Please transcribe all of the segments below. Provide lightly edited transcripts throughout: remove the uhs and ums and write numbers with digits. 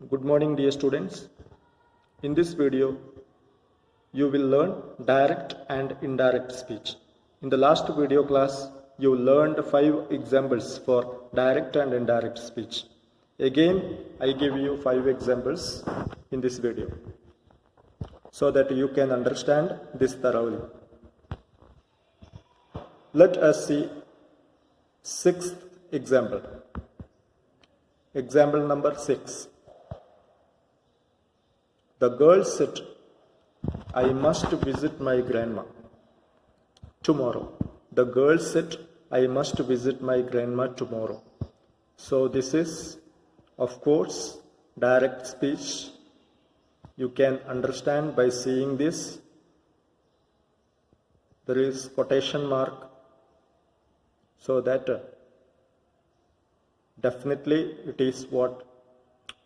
Good morning, dear students. In this video, you will learn direct and indirect speech. In the last video class, you learned 5 examples for direct and indirect speech. Again, I give you 5 examples in this video so that you can understand this thoroughly. Let us see 6th example. Example number 6. The girl said, I must visit my grandma tomorrow. The girl said, I must visit my grandma tomorrow. So this is, of course, direct speech. You can understand by seeing this. There is quotation mark. So that definitely it is what?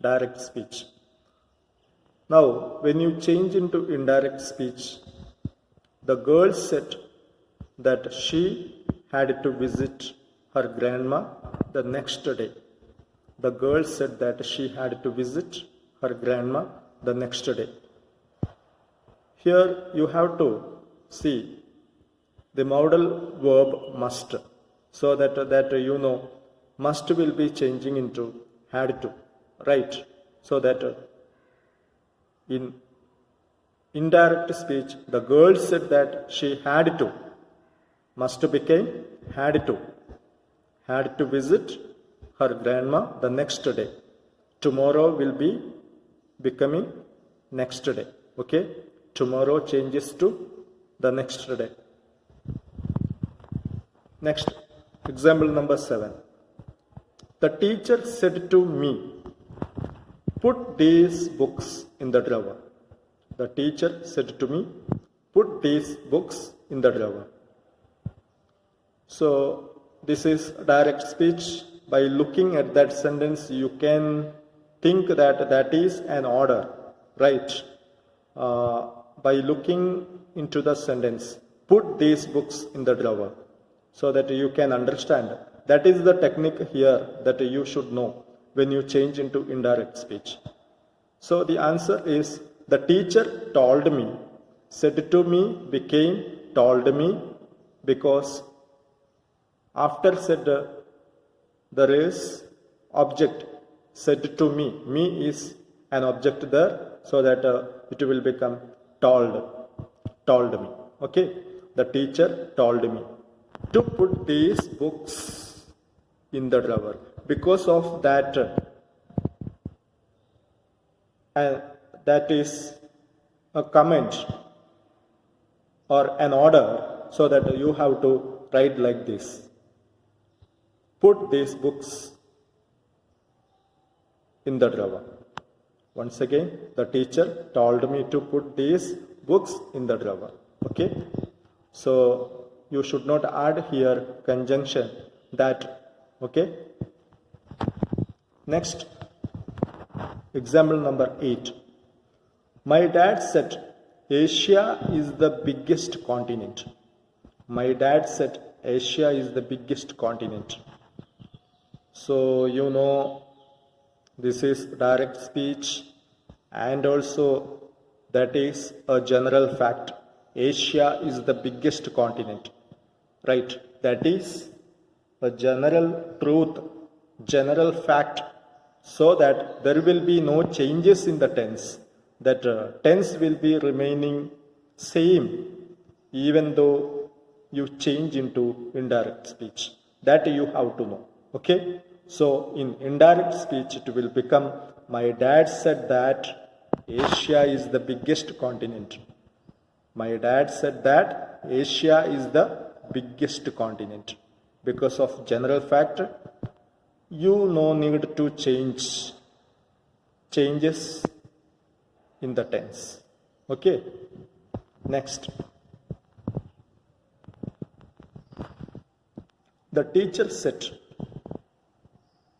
Direct speech. Now, when you change into indirect speech, the girl said that she had to visit her grandma the next day. The girl said that she had to visit her grandma the next day. Here you have to see the modal verb must, so that you know must will be changing into had to, right? So that in indirect speech, the girl said that she had to. Must became had to. Had to visit her grandma the next day. Tomorrow will be becoming next day. Okay? Tomorrow changes to the next day. Next, example number 7. The teacher said to me, put these books in the drawer. The teacher said to me, put these books in the drawer. So this is direct speech. By looking at that sentence, you can think that that is an order, right? By looking into the sentence, put these books in the drawer, so that you can understand. That is the technique here that you should know when you change into indirect speech. So the answer is, the teacher told me. Said to me became told me, because after said there is object. Said to me. Me is an object there, so that it will become told. Told me. Okay? The teacher told me to put these books in the drawer. Because of that, that is a comment or an order, so that you have to write like this. Put these books in the drawer. Once again, the teacher told me to put these books in the drawer. Okay? So you should not add here conjunction that. Okay? Next, example number 8. My dad said, Asia is the biggest continent. My dad said, Asia is the biggest continent. So, you know, this is direct speech, and also that is a general fact. Asia is the biggest continent, right? That is a general truth, general fact, so that there will be no changes in the tense. That tense will be remaining same even though you change into indirect speech. That you have to know. Okay? So in indirect speech it will become, my dad said that Asia is the biggest continent. My dad said that Asia is the biggest continent. Because of general fact, you no need to changes in the tense. Okay? Next. The teacher said,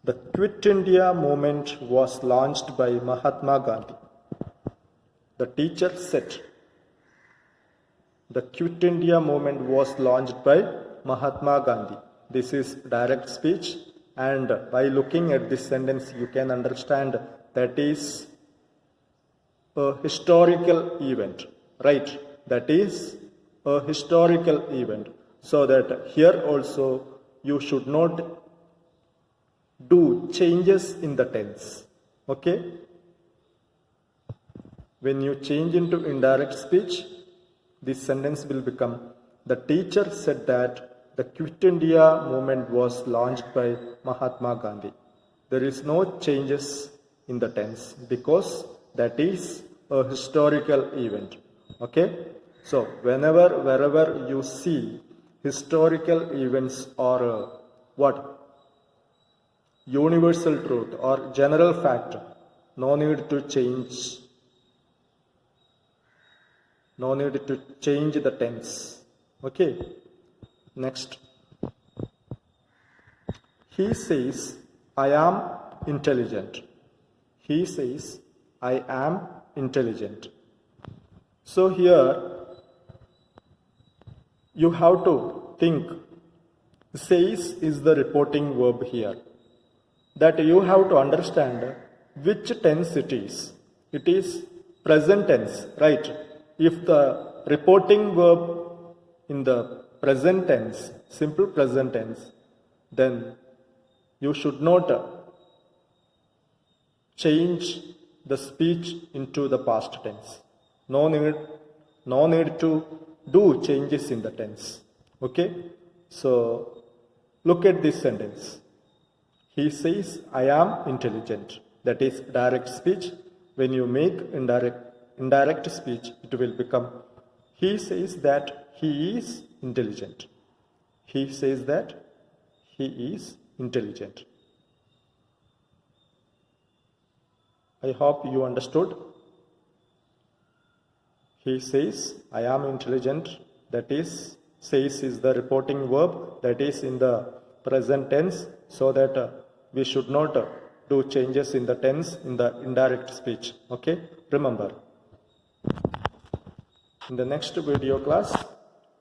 the Quit India movement was launched by Mahatma Gandhi. The teacher said, the Quit India movement was launched by Mahatma Gandhi. This is direct speech, and by looking at this sentence, you can understand that is a historical event, right? That is a historical event. So that here also you should not do changes in the tense. Okay? When you change into indirect speech, this sentence will become, the teacher said that the Quit India movement was launched by Mahatma Gandhi. There is no changes in the tense because that is a historical event. Okay? So wherever you see historical events or universal truth or general fact, no need to change the tense. Okay? Next. He says, I am intelligent. He says, I am intelligent. So here, you have to think, says is the reporting verb here. That you have to understand which tense it is. It is present tense, right? If the reporting verb in the present tense, simple present tense, then you should not change the speech into the past tense. No need to do changes in the tense. Okay? So, look at this sentence. He says, I am intelligent. That is direct speech. When you make indirect speech, it will become, he says that he is intelligent. He says that he is intelligent. I hope you understood. He says, I am intelligent. That is, says is the reporting verb. That is in the present tense, so that we should not do changes in the tense in the indirect speech. Okay? Remember. In the next video class,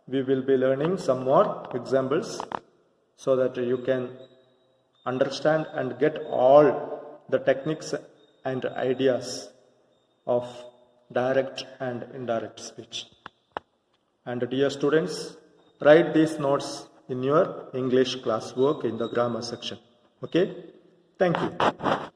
we will be learning some more examples so that you can understand and get all the techniques and ideas of direct and indirect speech. And dear students, write these notes in your English classwork in the grammar section. Okay? Thank you.